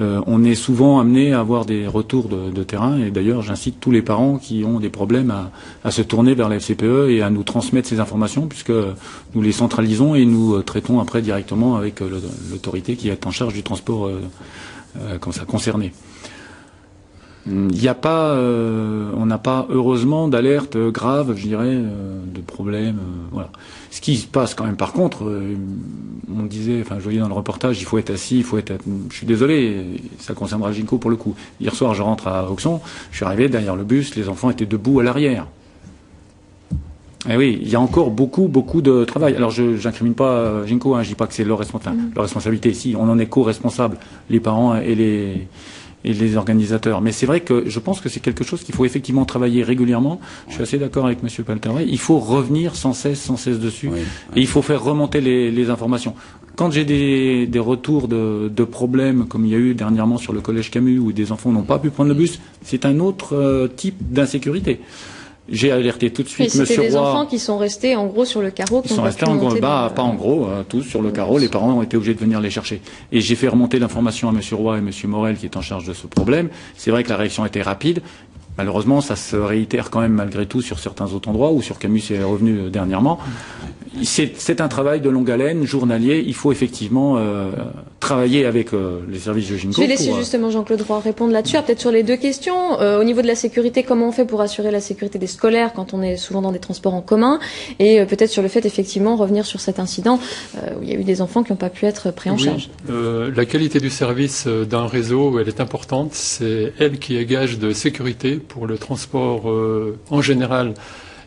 Speaker 5: On est souvent amené à avoir des retours de terrain, et d'ailleurs j'incite tous les parents qui ont des problèmes à se tourner vers la FCPE et à nous transmettre ces informations, puisque nous les centralisons et nous traitons après directement avec l'autorité qui est en charge du transport concerné. Il n'y a pas, on n'a pas heureusement d'alerte grave, je dirais, de problème. Voilà. Ce qui se passe quand même, par contre, on disait, enfin, je voyais dans le reportage, il faut être assis, je suis désolé, ça concernera Ginko pour le coup. Hier soir, je rentre à Auxon, je suis arrivé derrière le bus, les enfants étaient debout à l'arrière. Et oui, il y a encore beaucoup de travail. Alors, je n'incrimine pas Ginko, je dis pas que c'est leur responsabilité. Si, on en est co-responsables, les parents et les organisateurs. Mais c'est vrai que je pense que c'est quelque chose qu'il faut effectivement travailler régulièrement. Je suis assez d'accord avec M. Palteret. Il faut revenir sans cesse dessus. Oui. Et il faut faire remonter les informations. Quand j'ai des retours de problèmes, comme il y a eu dernièrement sur le collège Camus, où des enfants n'ont pas pu prendre le bus, c'est un autre type d'insécurité. J'ai alerté tout de suite M. Roy.
Speaker 1: C'était des enfants qui sont restés en gros sur le carreau.
Speaker 5: Ils sont restés en gros, pas en gros, tous sur le carreau. Les parents ont été obligés de venir les chercher. Et j'ai fait remonter l'information à M. Roy et M. Morel qui est en charge de ce problème. C'est vrai que la réaction était rapide. Malheureusement, ça se réitère quand même malgré tout sur certains autres endroits, où sur Camus c'est revenu dernièrement. C'est un travail de longue haleine, journalier. Il faut effectivement travailler avec les services de Ginko.
Speaker 1: Je vais laisser justement Jean-Claude Roy répondre là-dessus. Peut-être sur les deux questions. Au niveau de la sécurité, comment on fait pour assurer la sécurité des scolaires quand on est souvent dans des transports en commun? Et peut-être sur le fait, effectivement, revenir sur cet incident où il y a eu des enfants qui n'ont pas pu être pris en charge.
Speaker 3: La qualité du service d'un réseau, elle est importante. C'est elle qui est gage de sécurité pour le transport en général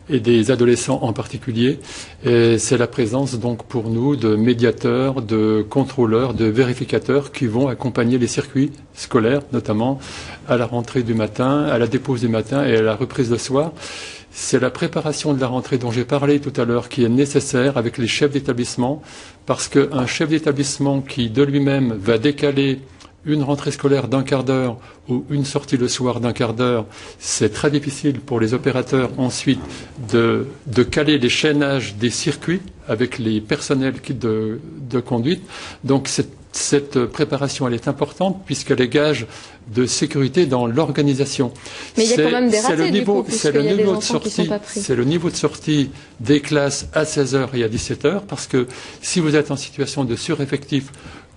Speaker 3: et des adolescents en particulier. Et c'est la présence donc pour nous de médiateurs, de contrôleurs, de vérificateurs qui vont accompagner les circuits scolaires, notamment à la rentrée du matin, à la dépose du matin et à la reprise le soir. C'est la préparation de la rentrée dont j'ai parlé tout à l'heure qui est nécessaire avec les chefs d'établissement, parce qu'un chef d'établissement qui de lui-même va décaler une rentrée scolaire d'un quart d'heure ou une sortie le soir d'un quart d'heure, c'est très difficile pour les opérateurs ensuite de caler les chaînages des circuits avec les personnels de conduite. Donc cette préparation, elle est importante puisqu'elle est gage de sécurité dans l'organisation.
Speaker 1: Mais il y a quand même des ratés, du coup, puisqu'il y a des enfants qui ne sont pas pris.
Speaker 3: C'est le niveau de sortie des classes à 16h et à 17h, parce que si vous êtes en situation de sureffectif,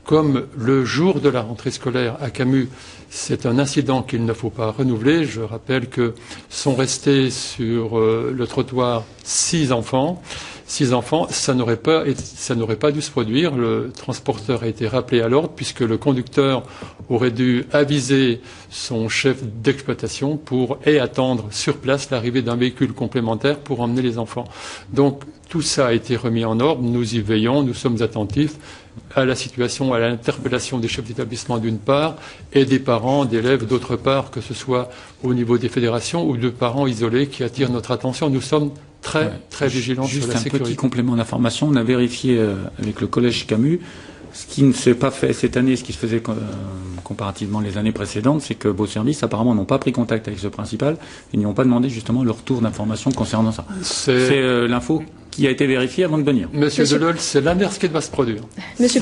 Speaker 3: comme le jour de la rentrée scolaire à Camus, c'est un incident qu'il ne faut pas renouveler. Je rappelle que sont restés sur le trottoir 6 enfants. 6 enfants, ça n'aurait pas dû se produire. Le transporteur a été rappelé à l'ordre puisque le conducteur aurait dû aviser son chef d'exploitation et attendre sur place l'arrivée d'un véhicule complémentaire pour emmener les enfants. Donc tout ça a été remis en ordre. Nous y veillons, nous sommes attentifs à la situation, à l'interpellation des chefs d'établissement d'une part et des parents, d'élèves d'autre part, que ce soit au niveau des fédérations ou de parents isolés qui attirent notre attention. Nous sommes très vigilants sur la sécurité.
Speaker 5: Juste un petit complément d'information. On a vérifié avec le collège Camus. Ce qui ne s'est pas fait cette année, ce qui se faisait comparativement les années précédentes, c'est que vos services apparemment n'ont pas pris contact avec ce principal et n'y ont pas demandé justement le retour d'informations concernant ça. C'est l'info qui a été vérifiée avant de venir.
Speaker 3: Monsieur Delol, c'est l'inverse qui va se produire.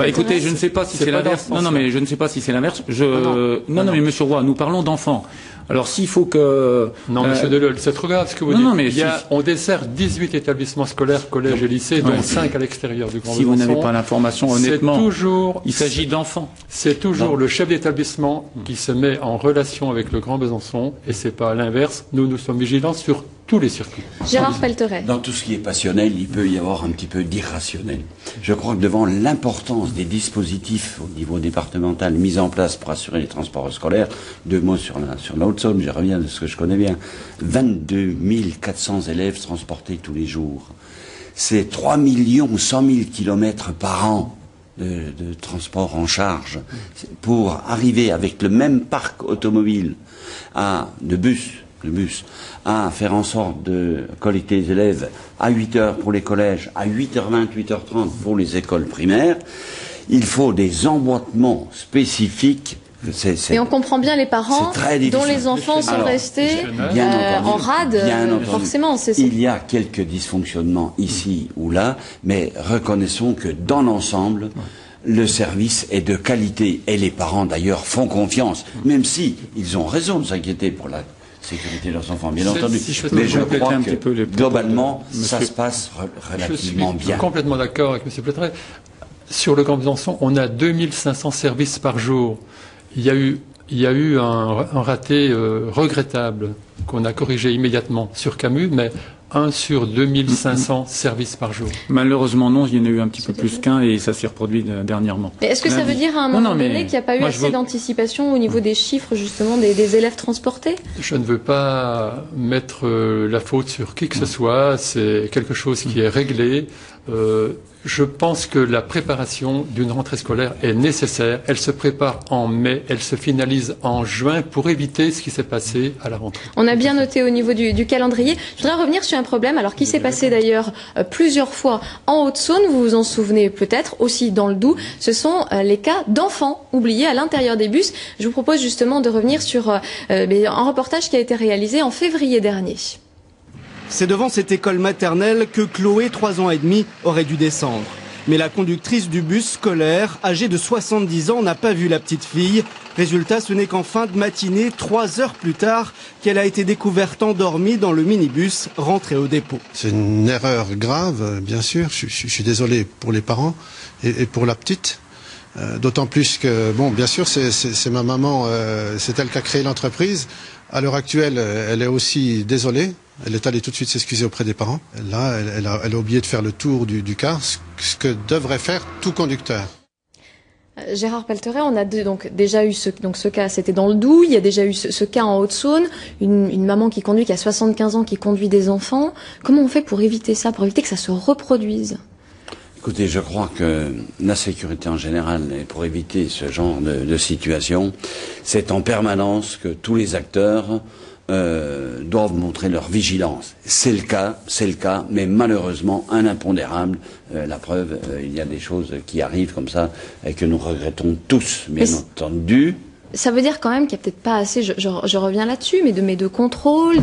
Speaker 5: Écoutez, je ne sais pas si c'est l'inverse. Non, mais je ne sais pas si c'est l'inverse. Non, mais Monsieur Roy, nous parlons d'enfants. Alors s'il faut que...
Speaker 3: Non, Monsieur Delol, c'est trop grave ce que vous dites. Non, mais on dessert 18 établissements scolaires, collèges et lycées, dont 5 à l'extérieur du Grand Besançon.
Speaker 5: Si vous n'avez pas l'information, honnêtement, il s'agit d'enfants.
Speaker 3: C'est toujours le chef d'établissement qui se met en relation avec le Grand Besançon, et c'est pas l'inverse. Nous sommes vigilants sur tous les circuits.
Speaker 1: Gérard Pelteret.
Speaker 6: Dans tout ce qui est passionnel, il peut y avoir un petit peu d'irrationnel. Je crois que devant l'importance des dispositifs au niveau départemental mis en place pour assurer les transports scolaires, 2 mots sur la Haute-Saône, je reviens de ce que je connais bien, 22 400 élèves transportés tous les jours. C'est 3 100 000 kilomètres par an de transport en charge pour arriver avec le même parc automobile de bus, à faire en sorte de collecter les élèves à 8h pour les collèges, à 8h20, 8h30 pour les écoles primaires. Il faut des emboîtements spécifiques.
Speaker 1: Et on comprend bien les parents dont les enfants sont restés en rade, forcément.
Speaker 6: Il y a quelques dysfonctionnements ici ou là, mais reconnaissons que dans l'ensemble, le service est de qualité. Et les parents d'ailleurs font confiance, même si ils ont raison de s'inquiéter pour la sécurité de leurs enfants, bien entendu. Mais je crois que globalement, ça se passe relativement bien.
Speaker 3: Je suis complètement d'accord avec M. Pelteret. Sur le Grand Besançon, on a 2500 services par jour. Il y a eu un raté regrettable qu'on a corrigé immédiatement sur Camus, mais 1 sur 2500 services par jour.
Speaker 5: Malheureusement non, il y en a eu un petit peu plus qu'un et ça s'est reproduit dernièrement.
Speaker 1: Est-ce que ça veut dire à un moment donné qu'il n'y a pas eu assez d'anticipation au niveau des chiffres justement des élèves transportés?
Speaker 3: Je ne veux pas mettre la faute sur qui que ce soit, c'est quelque chose qui est réglé. Je pense que la préparation d'une rentrée scolaire est nécessaire. Elle se prépare en mai, elle se finalise en juin pour éviter ce qui s'est passé à la rentrée.
Speaker 1: On a bien noté au niveau du calendrier. Je voudrais revenir sur un problème, alors qui s'est passé d'ailleurs plusieurs fois en Haute-Saône, vous vous en souvenez peut-être, aussi dans le Doubs. Ce sont les cas d'enfants oubliés à l'intérieur des bus. Je vous propose justement de revenir sur un reportage qui a été réalisé en février dernier.
Speaker 13: C'est devant cette école maternelle que Chloé, 3 ans et demi, aurait dû descendre. Mais la conductrice du bus scolaire, âgée de 70 ans, n'a pas vu la petite fille. Résultat, ce n'est qu'en fin de matinée, 3 heures plus tard, qu'elle a été découverte endormie dans le minibus rentré au dépôt.
Speaker 14: C'est une erreur grave, bien sûr. Je suis désolé pour les parents et pour la petite. D'autant plus que, bon, bien sûr, c'est ma maman, c'est elle qui a créé l'entreprise. À l'heure actuelle, elle est aussi désolée. Elle est allée tout de suite s'excuser auprès des parents. Là, elle a oublié de faire le tour du car, ce que devrait faire tout conducteur.
Speaker 1: Gérard Pelteret, on a donc déjà eu ce cas, c'était dans le Doubs. Il y a déjà eu ce cas en Haute-Saône, une maman qui conduit, qui a 75 ans, qui conduit des enfants. Comment on fait pour éviter ça, pour éviter que ça se reproduise?
Speaker 6: Écoutez, je crois que la sécurité en général, et pour éviter ce genre de situation, c'est en permanence que tous les acteurs doivent montrer leur vigilance. C'est le cas, mais malheureusement, un impondérable. La preuve, il y a des choses qui arrivent comme ça et que nous regrettons tous, bien entendu.
Speaker 1: Ça veut dire quand même qu'il n'y a peut-être pas assez, je reviens là-dessus, mais de contrôle,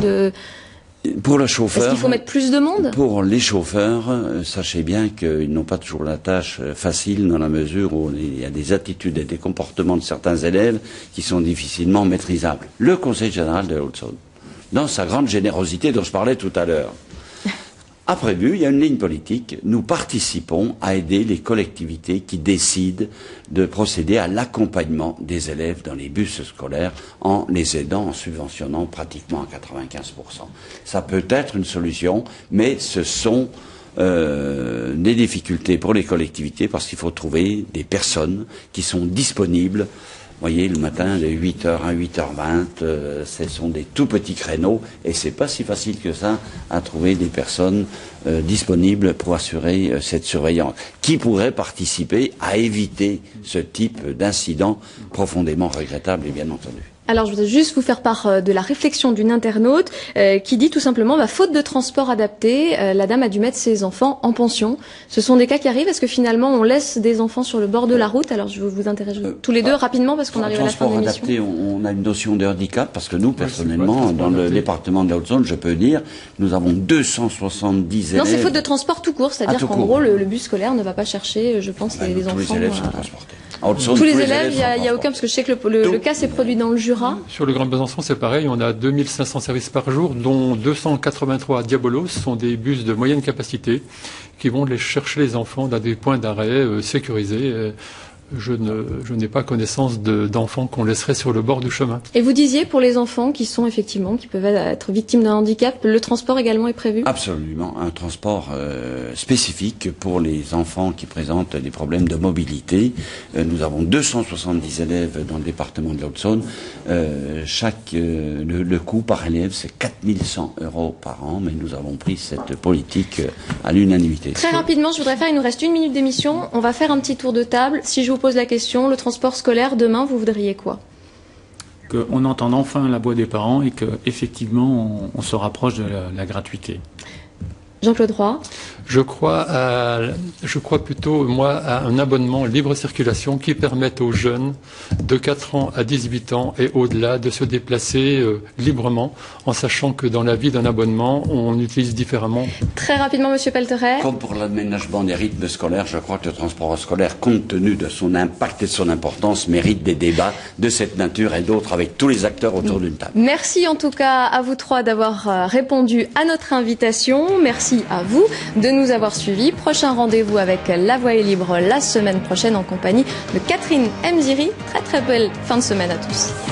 Speaker 6: Pour le chauffeur,
Speaker 1: est-ce qu'il faut mettre plus de monde?
Speaker 6: Pour les chauffeurs, sachez bien qu'ils n'ont pas toujours la tâche facile dans la mesure où il y a des attitudes et des comportements de certains élèves qui sont difficilement maîtrisables. Le Conseil général de Haute-Saône, dans sa grande générosité dont je parlais tout à l'heure, a prévu, il y a une ligne politique, nous participons à aider les collectivités qui décident de procéder à l'accompagnement des élèves dans les bus scolaires en les aidant, en subventionnant pratiquement à 95%. Ça peut être une solution, mais ce sont des difficultés pour les collectivités parce qu'il faut trouver des personnes qui sont disponibles. Vous voyez, le matin, de 8h à 8h20, ce sont des tout petits créneaux et c'est pas si facile que ça à trouver des personnes disponibles pour assurer cette surveillance, qui pourraient participer à éviter ce type d'incident profondément regrettable et bien entendu.
Speaker 1: Alors, je voudrais juste vous faire part de la réflexion d'une internaute qui dit tout simplement, faute de transport adapté, la dame a dû mettre ses enfants en pension. Ce sont des cas qui arrivent. Est-ce que finalement, on laisse des enfants sur le bord de la route? Alors, je vous interroge tous les deux rapidement parce qu'on arrive à la fin de l'émission.
Speaker 6: Transport adapté, on a une notion de handicap parce que nous, personnellement, dans le département de la Haute-Saône, je peux dire, nous avons 270 élèves.
Speaker 1: Non, c'est faute de transport tout court, c'est-à-dire qu'en gros, le bus scolaire ne va pas chercher, je pense, les enfants.
Speaker 6: Tous les élèves sont transportés.
Speaker 1: Tous les élèves, il y a aucun, parce que je sais que le cas s'est produit dans le Jura.
Speaker 3: Sur le Grand Besançon, c'est pareil, on a 2500 services par jour, dont 283 Diabolos, sont des bus de moyenne capacité qui vont chercher les enfants dans des points d'arrêt sécurisés. Je n'ai pas connaissance d'enfants qu'on laisserait sur le bord du chemin.
Speaker 1: Et vous disiez, pour les enfants qui peuvent être victimes d'un handicap, le transport également est prévu?
Speaker 6: Absolument, un transport spécifique pour les enfants qui présentent des problèmes de mobilité. Nous avons 270 élèves dans le département de la Haute-Saône. Le coût par élève, c'est 4100 € par an, mais nous avons pris cette politique à l'unanimité.
Speaker 1: Très rapidement, il nous reste 1 minute d'émission. On va faire un petit tour de table. Si je vous pose la question, le transport scolaire, demain, vous voudriez quoi?
Speaker 5: Qu'on entende enfin la voix des parents et qu'effectivement, on se rapproche de la gratuité.
Speaker 1: Jean-Claude Roy?
Speaker 3: Je crois plutôt, moi, à un abonnement libre circulation qui permette aux jeunes de 4 ans à 18 ans et au-delà de se déplacer librement, en sachant que dans la vie d'un abonnement, on utilise différemment.
Speaker 1: Très rapidement, Monsieur Pelteret.
Speaker 6: Comme pour l'aménagement des rythmes scolaires, je crois que le transport scolaire, compte tenu de son impact et de son importance, mérite des débats de cette nature et d'autres avec tous les acteurs autour d'une table.
Speaker 1: Merci en tout cas à vous trois d'avoir répondu à notre invitation. Merci à vous de nous avoir suivis. Prochain rendez-vous avec La Voix est libre la semaine prochaine en compagnie de Catherine Mziri. Très belle fin de semaine à tous.